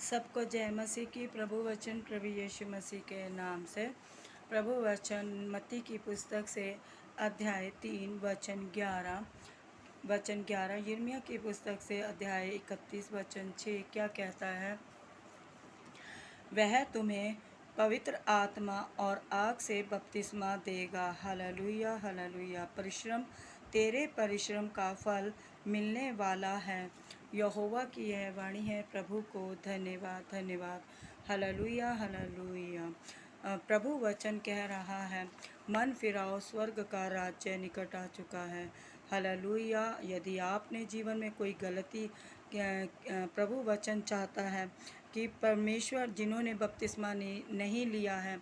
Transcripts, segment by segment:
सबको जय मसीह की। प्रभु वचन प्रभु यीशु मसीह के नाम से। प्रभु वचन मत्ती की पुस्तक से अध्याय 3 वचन 11 यिर्मयाह की पुस्तक से अध्याय 31 वचन 6 क्या कहता है। वह तुम्हें पवित्र आत्मा और आग से बपतिस्मा देगा। Hallelujah hallelujah. तेरे परिश्रम का फल मिलने वाला है। यहोवा की यह वाणी है। प्रभु को धन्यवाद धन्यवाद। Hallelujah hallelujah. प्रभु वचन कह रहा है, मन फिराओ, स्वर्ग का राज्य निकट आ चुका है। हालेलुया। यदि आपने जीवन में कोई गलती, प्रभु वचन चाहता है कि परमेश्वर जिन्होंने बपतिस्मा नहीं लिया है,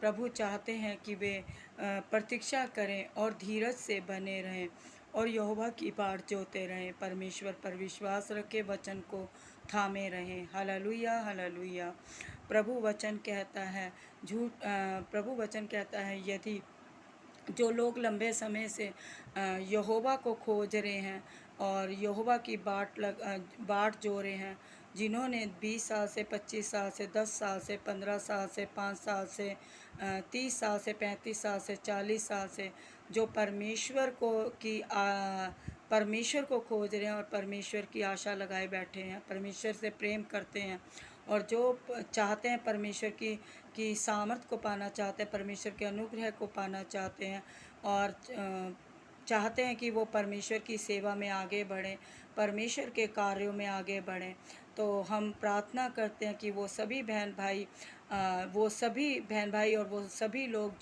प्रभु चाहते हैं कि वे प्रतीक्षा करें और धीरज से बने रहें और यहोवा की बाट जोते रहें। परमेश्वर पर विश्वास रखे, वचन को थामे रहें। Hallelujah hallelujah. प्रभु वचन कहता है यदि जो लोग लंबे समय से यहोवा को खोज रहे हैं और यहोवा की बाट जो रहे हैं, जिन्होंने 20 साल से 25 साल से 10 साल से 15 साल से 5 साल से 30 साल से 35 साल से 40 साल से जो परमेश्वर को खोज रहे हैं और परमेश्वर की आशा लगाए बैठे हैं, परमेश्वर से प्रेम करते हैं और जो चाहते हैं परमेश्वर की सामर्थ को पाना चाहते हैं, परमेश्वर के अनुग्रह को पाना चाहते हैं और चाहते हैं कि वो परमेश्वर की सेवा में आगे बढ़ें, परमेश्वर के कार्यों में आगे बढ़ें। तो हम प्रार्थना करते हैं कि वो सभी बहन भाई और वो सभी लोग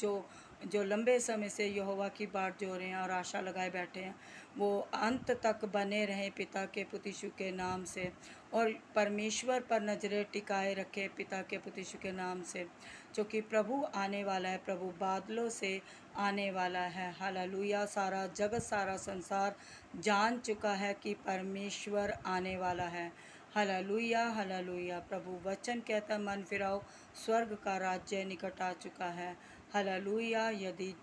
जो लंबे समय से यहोवा की बाट जो रहे हैं और आशा लगाए बैठे हैं, वो अंत तक बने रहें पिता के पुत्र यीशु के नाम से और परमेश्वर पर नजरें टिकाए रखें पिता के पुत्र यीशु के नाम से, क्योंकि प्रभु आने वाला है, प्रभु बादलों से आने वाला है। हालेलुया। सारा जगत, सारा संसार जान चुका है कि परमेश्वर आने वाला है। Hallelujah hallelujah. प्रभु वचन कहता, मन फिराओ, स्वर्ग का राज्य निकट आ चुका है। हालेलुया। यदि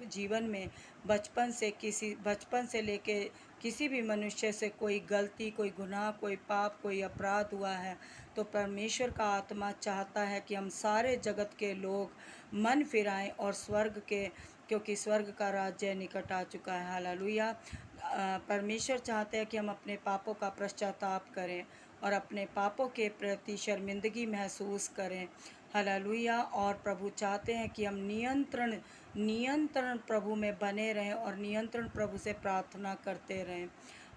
जीवन में बचपन से लेके किसी भी मनुष्य से कोई गलती, कोई गुनाह, कोई पाप, कोई अपराध हुआ है, तो परमेश्वर का आत्मा चाहता है कि हम सारे जगत के लोग मन फिराएं और क्योंकि स्वर्ग का राज्य निकट आ चुका है। हालेलुया। परमेश्वर चाहते हैं कि हम अपने पापों का पश्चाताप करें और अपने पापों के प्रति शर्मिंदगी महसूस करें। हालेलुया। और प्रभु चाहते हैं कि हम नियंत्रण प्रभु में बने रहें और नियंत्रण प्रभु से प्रार्थना करते रहें।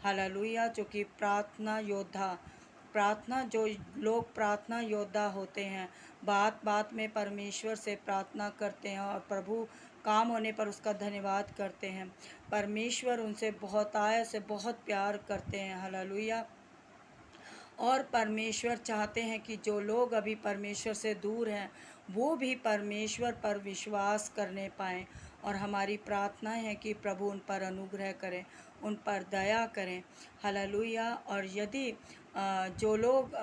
हालेलुया। जो कि प्रार्थना योद्धा होते हैं, बात बात में परमेश्वर से प्रार्थना करते हैं और प्रभु काम होने पर उसका धन्यवाद करते हैं। परमेश्वर उनसे बहुत प्यार करते हैं। हालेलुया। और परमेश्वर चाहते हैं कि जो लोग अभी परमेश्वर से दूर हैं, वो भी परमेश्वर पर विश्वास करने पाएँ और हमारी प्रार्थना है कि प्रभु उन पर अनुग्रह करें, उन पर दया करें। हालेलुया। और यदि जो लोग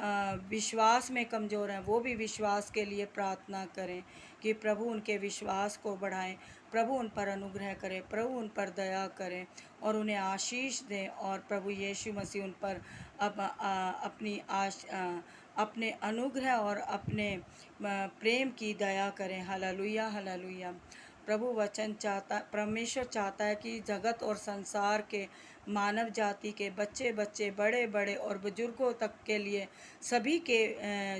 विश्वास में कमज़ोर हैं, वो भी विश्वास के लिए प्रार्थना करें कि प्रभु उनके विश्वास को बढ़ाएं, प्रभु उन पर अनुग्रह करें, प्रभु उन पर दया करें और उन्हें आशीष दें और प्रभु यीशु मसीह उन पर अपने अनुग्रह और अपने प्रेम की दया करें। Hallelujah hallelujah. परमेश्वर चाहता है कि जगत और संसार के मानव जाति के बच्चे बड़े बड़े और बुजुर्गों तक के लिए सभी के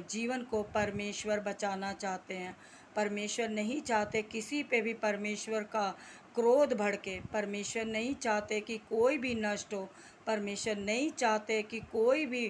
जीवन को परमेश्वर बचाना चाहते हैं। परमेश्वर नहीं चाहते किसी पे भी परमेश्वर का क्रोध भड़के। परमेश्वर नहीं चाहते कि कोई भी नष्ट हो। परमेश्वर नहीं चाहते कि कोई भी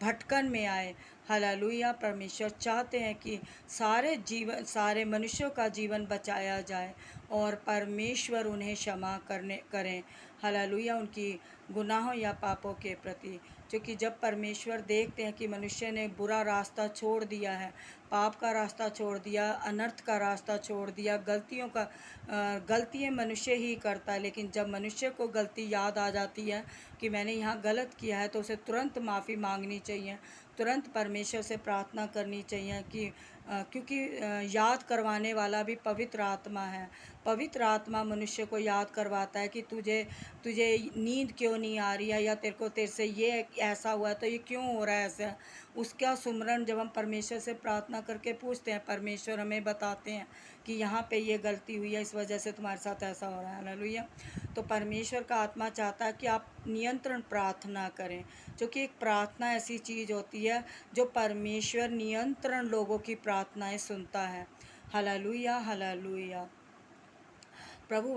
भटकन में आए। हालेलुया। परमेश्वर चाहते हैं कि सारे मनुष्यों का जीवन बचाया जाए और परमेश्वर उन्हें क्षमा करें। हालेलुया। उनकी गुनाहों या पापों के प्रति, क्योंकि जब परमेश्वर देखते हैं कि मनुष्य ने बुरा रास्ता छोड़ दिया है, पाप का रास्ता छोड़ दिया, अनर्थ का रास्ता छोड़ दिया, गलतियाँ मनुष्य ही करता है, लेकिन जब मनुष्य को गलती याद आ जाती है कि मैंने यहाँ गलत किया है, तो उसे तुरंत माफ़ी मांगनी चाहिए, तुरंत परमेश्वर से प्रार्थना करनी चाहिए क्योंकि याद करवाने वाला भी पवित्र आत्मा है। पवित्र आत्मा मनुष्य को याद करवाता है कि तुझे नींद क्यों नहीं आ रही है, या तेरे से ये ऐसा हुआ तो ये क्यों हो रहा है ऐसा। उसका सुमरन जब हम परमेश्वर से प्रार्थना करके पूछते हैं, परमेश्वर हमें बताते हैं कि यहाँ पे ये गलती हुई है, इस वजह से तुम्हारे साथ ऐसा हो रहा है। हालेलुया। तो परमेश्वर का आत्मा चाहता है कि आप नियंत्रण प्रार्थना करें, क्योंकि एक प्रार्थना ऐसी चीज़ होती है जो परमेश्वर नियंत्रण लोगों की प्रार्थनाएं सुनता है। Hallelujah, hallelujah. प्रभु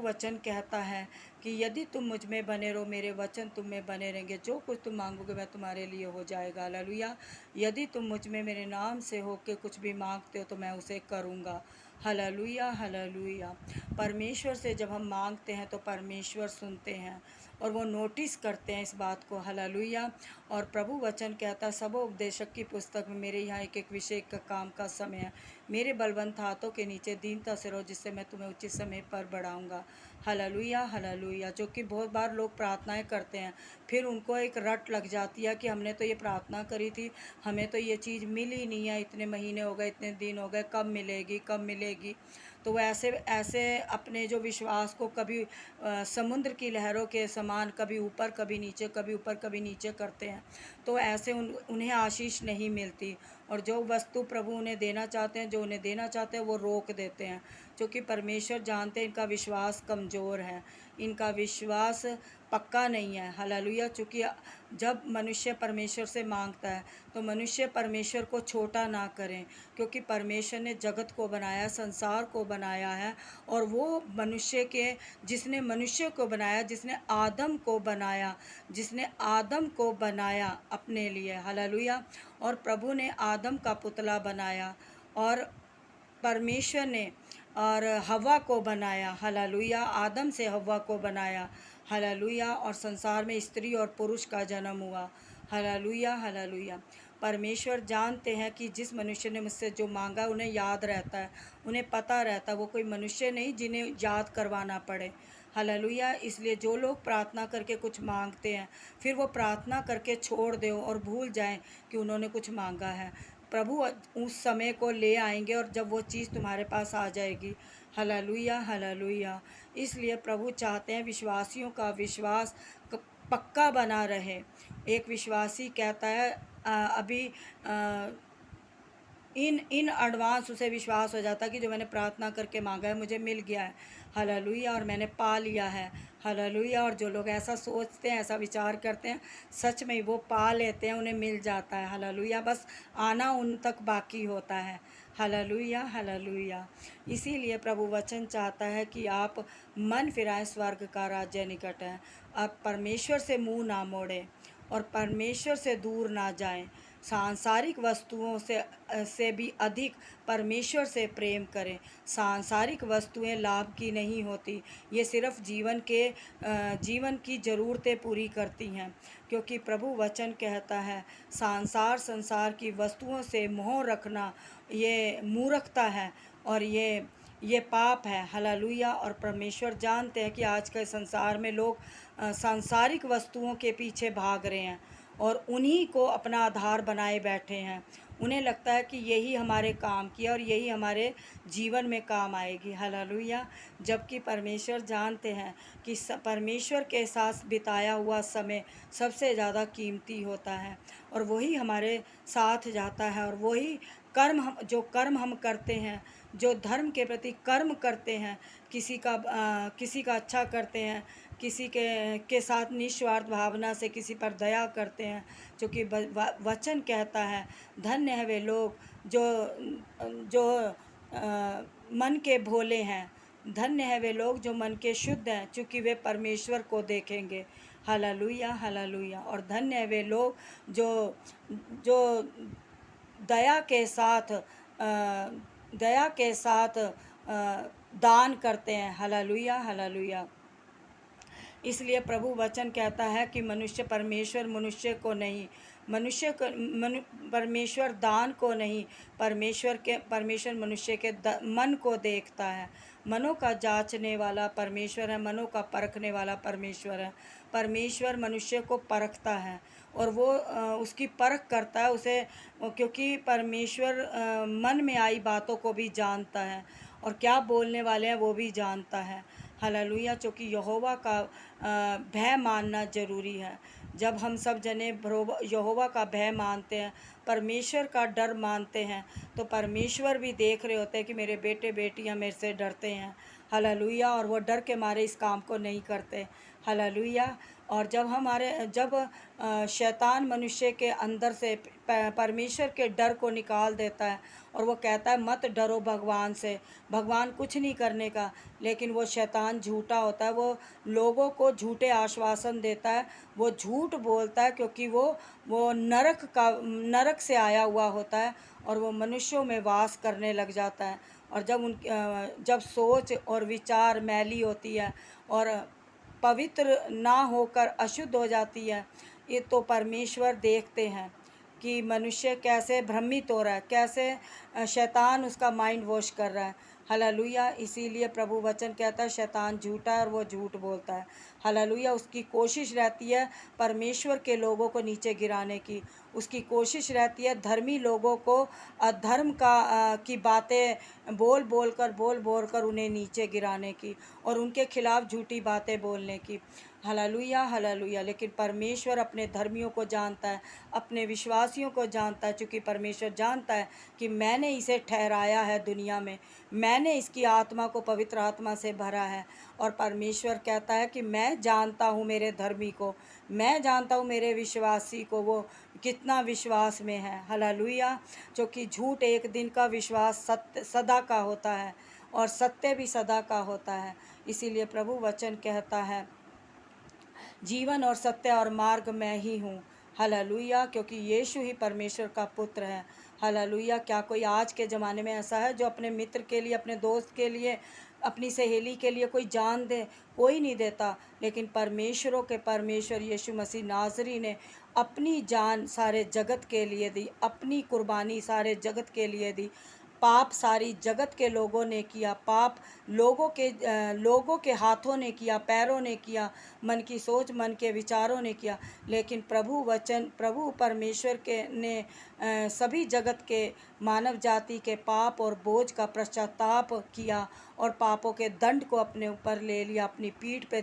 वचन कहता है कि यदि तुम मुझ में बने रहो, मेरे वचन तुम में बने रहेंगे, जो कुछ तुम मांगोगे मैं तुम्हारे लिए हो जाएगा। हालेलुया। यदि तुम मुझ में मेरे नाम से हो के कुछ भी मांगते हो तो मैं उसे करूँगा। Hallelujah, hallelujah. परमेश्वर से जब हम मांगते हैं तो परमेश्वर सुनते हैं और वो नोटिस करते हैं इस बात को। हालेलुया। और प्रभु वचन कहता है, सब उपदेशक की पुस्तक में मेरे यहाँ एक एक विषय का काम का समय है। मेरे बलवंत हाथों के नीचे दीनता से रहो, जिससे मैं तुम्हें उचित समय पर बढ़ाऊंगा। Hallelujah, hallelujah. जो कि बहुत बार लोग प्रार्थनाएं करते हैं, फिर उनको एक रट लग जाती है कि हमने तो ये प्रार्थना करी थी, हमें तो ये चीज़ मिली नहीं है, इतने महीने हो गए, इतने दिन हो गए, कब मिलेगी, कब मिलेगी। तो वो ऐसे ऐसे अपने जो विश्वास को कभी समुद्र की लहरों के समान कभी ऊपर कभी नीचे, कभी ऊपर कभी नीचे करते हैं, तो ऐसे उन्हें आशीष नहीं मिलती। और जो वस्तु प्रभु उन्हें देना चाहते हैं, जो उन्हें देना चाहते हैं, वो रोक देते हैं, क्योंकि परमेश्वर जानते हैं इनका विश्वास कमज़ोर है, इनका विश्वास पक्का नहीं है। हालेलुया। चूँकि जब मनुष्य परमेश्वर से मांगता है तो मनुष्य परमेश्वर को छोटा ना करें, क्योंकि परमेश्वर ने जगत को बनाया, संसार को बनाया है, और वो मनुष्य के जिसने मनुष्य को बनाया, जिसने आदम को बनाया अपने लिए। हालेलुया। और प्रभु ने आदम का पुतला बनाया, और परमेश्वर ने और हव्वा को बनाया। हालेलुया। आदम से हव्वा को बनाया। हालेलुया। और संसार में स्त्री और पुरुष का जन्म हुआ। Hallelujah, hallelujah. परमेश्वर जानते हैं कि जिस मनुष्य ने मुझसे जो मांगा उन्हें याद रहता है, उन्हें पता रहता है। वो कोई मनुष्य नहीं जिन्हें याद करवाना पड़े। हालेलुया। इसलिए जो लोग प्रार्थना करके कुछ मांगते हैं, फिर वो प्रार्थना करके छोड़ दें और भूल जाएं कि उन्होंने कुछ मांगा है, प्रभु उस समय को ले आएंगे और जब वो चीज़ तुम्हारे पास आ जाएगी। Hallelujah, hallelujah. इसलिए प्रभु चाहते हैं विश्वासियों का विश्वास पक्का बना रहे। एक विश्वासी कहता है अभी इन एडवांस उसे विश्वास हो जाता है कि जो मैंने प्रार्थना करके मांगा है मुझे मिल गया है। हालेलुया। और मैंने पा लिया है। हालेलुया। और जो लोग ऐसा सोचते हैं, ऐसा विचार करते हैं, सच में वो पा लेते हैं, उन्हें मिल जाता है। हालेलुया। बस आना उन तक बाकी होता है। Hallelujah, hallelujah. इसीलिए प्रभु वचन चाहता है कि आप मन फिराएं, स्वर्ग का राज्य निकट है। आप परमेश्वर से मुंह ना मोड़ें और परमेश्वर से दूर ना जाएं। सांसारिक वस्तुओं से भी अधिक परमेश्वर से प्रेम करें। सांसारिक वस्तुएं लाभ की नहीं होती, ये सिर्फ जीवन की ज़रूरतें पूरी करती हैं, क्योंकि प्रभु वचन कहता है संसार की वस्तुओं से मोह रखना ये मूर्खता है और ये पाप है। हालेलुया। और परमेश्वर जानते हैं कि आज के संसार में लोग सांसारिक वस्तुओं के पीछे भाग रहे हैं और उन्हीं को अपना आधार बनाए बैठे हैं। उन्हें लगता है कि यही हमारे काम की और यही हमारे जीवन में काम आएगी। हालेलुया। जबकि परमेश्वर जानते हैं कि परमेश्वर के साथ बिताया हुआ समय सबसे ज़्यादा कीमती होता है और वही हमारे साथ जाता है। और वही जो कर्म हम करते हैं, जो धर्म के प्रति कर्म करते हैं, किसी का अच्छा करते हैं, किसी के साथ निस्वार्थ भावना से किसी पर दया करते हैं, क्योंकि वचन कहता है धन्य है वे लोग जो जो मन के भोले हैं, धन्य है वे लोग जो मन के शुद्ध हैं, क्योंकि वे परमेश्वर को देखेंगे। Hallelujah, hallelujah. और धन्य है वे लोग जो दया के साथ दान करते हैं। Hallelujah, hallelujah. इसलिए प्रभु वचन कहता है कि परमेश्वर दान को नहीं, परमेश्वर मनुष्य के मन को देखता है। मनों का जांचने वाला परमेश्वर है, मनों का परखने वाला परमेश्वर है। परमेश्वर मनुष्य को परखता है और वो उसकी परख करता है उसे, क्योंकि परमेश्वर मन में आई बातों को भी जानता है और क्या बोलने वाले हैं वो भी जानता है। हालेलुया। क्योंकि यहोवा का भय मानना ज़रूरी है। जब हम सब जने यहोवा का भय मानते हैं, परमेश्वर का डर मानते हैं, तो परमेश्वर भी देख रहे होते हैं कि मेरे बेटे बेटियां मेरे से डरते हैं। हालेलुया। और वो डर के मारे इस काम को नहीं करते। हालेलुया। और जब शैतान मनुष्य के अंदर से परमेश्वर के डर को निकाल देता है और वो कहता है मत डरो भगवान से, भगवान कुछ नहीं करने का, लेकिन वो शैतान झूठा होता है, वो लोगों को झूठे आश्वासन देता है, वो झूठ बोलता है, क्योंकि वो नरक से आया हुआ होता है और वो मनुष्यों में वास करने लग जाता है। और जब सोच और विचार मैली होती है और पवित्र ना होकर अशुद्ध हो जाती है, ये तो परमेश्वर देखते हैं कि मनुष्य कैसे भ्रमित हो रहा है, कैसे शैतान उसका माइंड वॉश कर रहा है। हालेलुया। इसीलिए प्रभु वचन कहता है शैतान झूठा है और वो झूठ बोलता है। हालेलुया। उसकी कोशिश रहती है परमेश्वर के लोगों को नीचे गिराने की, उसकी कोशिश रहती है धर्मी लोगों को अधर्म की बातें बोल बोल कर उन्हें नीचे गिराने की और उनके खिलाफ झूठी बातें बोलने की। हालेलुया। हालेलुया। लेकिन परमेश्वर अपने धर्मियों को जानता है, अपने विश्वासियों को जानता है, क्योंकि परमेश्वर जानता है कि मैंने इसे ठहराया है दुनिया में, मैंने इसकी आत्मा को पवित्र आत्मा से भरा है। और परमेश्वर कहता है कि मैं जानता हूँ मेरे धर्मी को, मैं जानता हूँ मेरे विश्वासी को, वो कितना विश्वास में है। हालेलुया। क्योंकि झूठ एक दिन का, विश्वास सत्य सदा का होता है और सत्य भी सदा का होता है। इसीलिए प्रभु वचन कहता है जीवन और सत्य और मार्ग मैं ही हूँ। हालेलुया। क्योंकि यीशु ही परमेश्वर का पुत्र है। हालेलुया। क्या कोई आज के ज़माने में ऐसा है जो अपने मित्र के लिए, अपने दोस्त के लिए, अपनी सहेली के लिए कोई जान दे? कोई नहीं देता। लेकिन परमेश्वरों के परमेश्वर यीशु मसीह नाज़री ने अपनी जान सारे जगत के लिए दी, अपनी कुर्बानी सारे जगत के लिए दी। पाप सारी जगत के लोगों ने किया, पाप लोगों के हाथों ने किया, पैरों ने किया, मन की सोच, मन के विचारों ने किया। लेकिन प्रभु परमेश्वर के ने सभी जगत के मानव जाति के पाप और बोझ का पश्चाताप किया और पापों के दंड को अपने ऊपर ले लिया, अपनी पीठ पे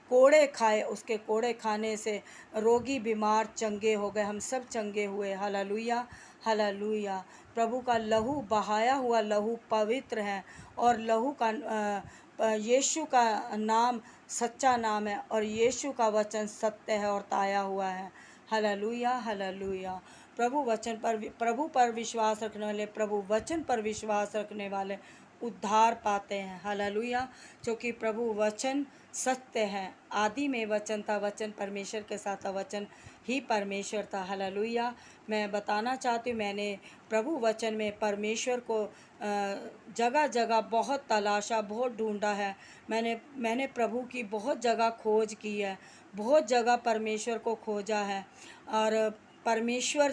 कोड़े खाए। उसके कोड़े खाने से रोगी बीमार चंगे हो गए, हम सब चंगे हुए। हालेलुया। हालेलुया। प्रभु का लहू, बहाया हुआ लहू पवित्र है और यीशु का नाम सच्चा नाम है और यीशु का वचन सत्य है और ताया हुआ है। हालेलुया। हालेलुया। प्रभु पर विश्वास रखने वाले, प्रभु वचन पर विश्वास रखने वाले उद्धार पाते हैं। हालेलुया। क्योंकि प्रभु वचन सत्य है। आदि में वचन था, वचन परमेश्वर के साथ था, वचन ही परमेश्वर था। हालेलुया। मैं बताना चाहती हूँ, मैंने प्रभु वचन में परमेश्वर को जगह जगह बहुत तलाशा, बहुत ढूंढा है। मैंने प्रभु की बहुत जगह खोज की है, बहुत जगह परमेश्वर को खोजा है। और परमेश्वर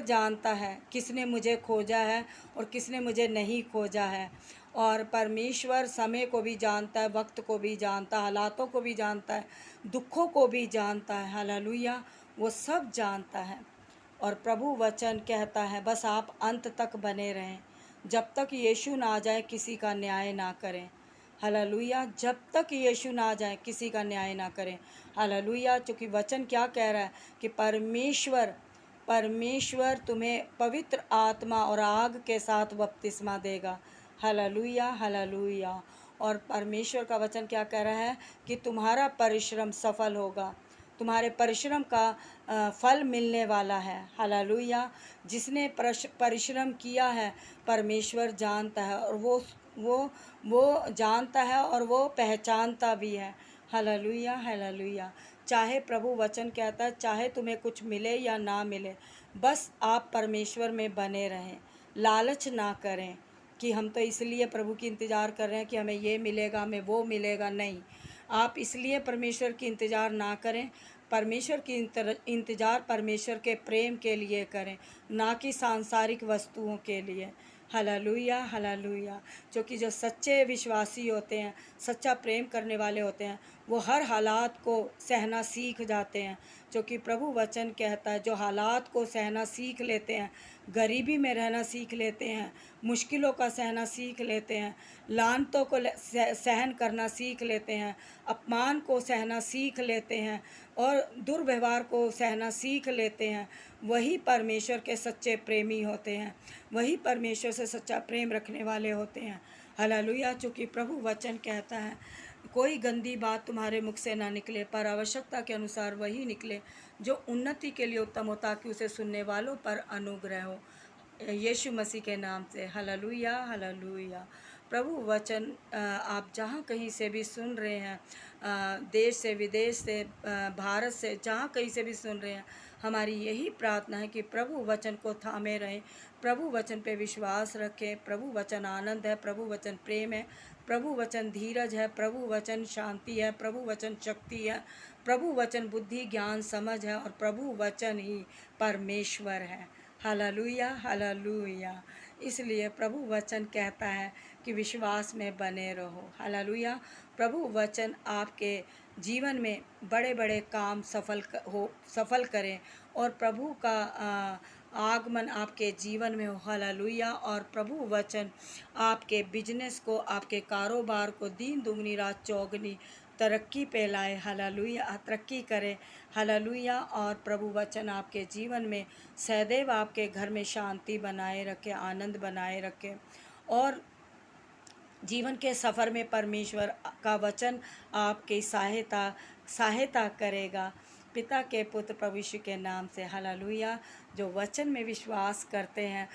जानता है किसने मुझे खोजा है और किसने मुझे नहीं खोजा है। और परमेश्वर समय को भी जानता है, वक्त को भी जानता है, हालातों को भी जानता है, दुखों को भी जानता है। हालेलुया। वो सब जानता है। और प्रभु वचन कहता है बस आप अंत तक बने रहें, जब तक यीशु ना आ जाए किसी का न्याय ना करें। हालेलुया। जब तक यीशु ना आ जाए किसी का न्याय ना करें। हालेलुया। क्योंकि वचन क्या कह रहा है कि परमेश्वर तुम्हें पवित्र आत्मा और आग के साथ बपतिस्मा देगा। हालेलुया। हालेलुया। और परमेश्वर का वचन क्या कह रहा है कि तुम्हारा परिश्रम सफल होगा, तुम्हारे परिश्रम का फल मिलने वाला है। हालेलुया। जिसने परिश्रम किया है परमेश्वर जानता है और वो जानता है और वो पहचानता भी है। हालेलुया। हालेलुया। चाहे प्रभु वचन कहता है चाहे तुम्हें कुछ मिले या ना मिले, बस आप परमेश्वर में बने रहें, लालच ना करें कि हम तो इसलिए प्रभु की इंतज़ार कर रहे हैं कि हमें ये मिलेगा, हमें वो मिलेगा। नहीं, आप इसलिए परमेश्वर की इंतज़ार ना करें, परमेश्वर की इंतज़ार परमेश्वर के प्रेम के लिए करें, ना कि सांसारिक वस्तुओं के लिए। हालेलुया। हालेलुया। क्योंकि जो सच्चे विश्वासी होते हैं, सच्चा प्रेम करने वाले होते हैं, वो हर हालात को सहना सीख जाते हैं, जो कि प्रभु वचन कहता है जो हालात को सहना सीख लेते हैं, गरीबी में रहना सीख लेते हैं, मुश्किलों का सहना सीख लेते हैं, लानतों को सहन करना सीख लेते हैं, अपमान को सहना सीख लेते हैं और दुर्व्यवहार को सहना सीख लेते हैं, वही परमेश्वर के सच्चे प्रेमी होते हैं, वही परमेश्वर से सच्चा प्रेम रखने वाले होते हैं। हालेलुया। चूँकि प्रभु वचन कहता है कोई गंदी बात तुम्हारे मुख से ना निकले, पर आवश्यकता के अनुसार वही निकले जो उन्नति के लिए उत्तम हो, ताकि उसे सुनने वालों पर अनुग्रह हो। यीशु मसीह के नाम से हालेलुया, हालेलुया। प्रभु वचन आप जहाँ कहीं से भी सुन रहे हैं, देश से विदेश से, भारत से, जहाँ कहीं से भी सुन रहे हैं, हमारी यही प्रार्थना है कि प्रभु वचन को थामे रहें, प्रभु वचन पे विश्वास रखें। प्रभु वचन आनंद है, प्रभु वचन प्रेम है, प्रभु वचन धीरज है, प्रभु वचन शांति है, प्रभु वचन शक्ति है, प्रभु वचन बुद्धि ज्ञान समझ है, और प्रभु वचन ही परमेश्वर है। Hallelujah, hallelujah. इसलिए प्रभु वचन कहता है कि विश्वास में बने रहो। हालेलुया। प्रभु वचन आपके जीवन में बड़े बड़े काम सफल करें, और प्रभु का आगमन आपके जीवन में हो। हालेलुया। और प्रभु वचन आपके बिजनेस को, आपके कारोबार को दिन दुगनी रात चौगनी तरक्की पे लाए। हालेलुया। तरक्की करे। हालेलुया। और प्रभु वचन आपके जीवन में सदैव आपके घर में शांति बनाए रखे, आनंद बनाए रखे, और जीवन के सफ़र में परमेश्वर का वचन आपकी सहायता करेगा। पिता के पुत्र प्रभु यीशु के नाम से हालेलुया। जो वचन में विश्वास करते हैं,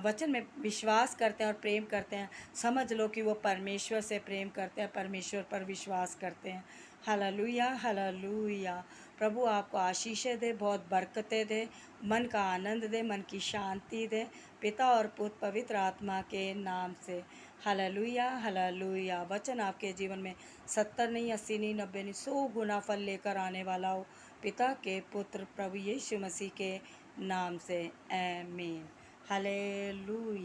वचन में विश्वास करते हैं और प्रेम करते हैं, समझ लो कि वो परमेश्वर से प्रेम करते हैं, परमेश्वर पर विश्वास करते हैं। Hallelujah, hallelujah. प्रभु आपको आशीषें दे, बहुत बरकतें दे, मन का आनंद दे, मन की शांति दे, पिता और पुत्र पवित्र आत्मा के नाम से। Hallelujah, hallelujah. वचन आपके जीवन में 70 नहीं, 80 नहीं, 90 नहीं, 100 गुना फल लेकर आने वाला हो, पिता के पुत्र प्रभु यीशु मसीह के नाम से। आमीन। हालेलुया।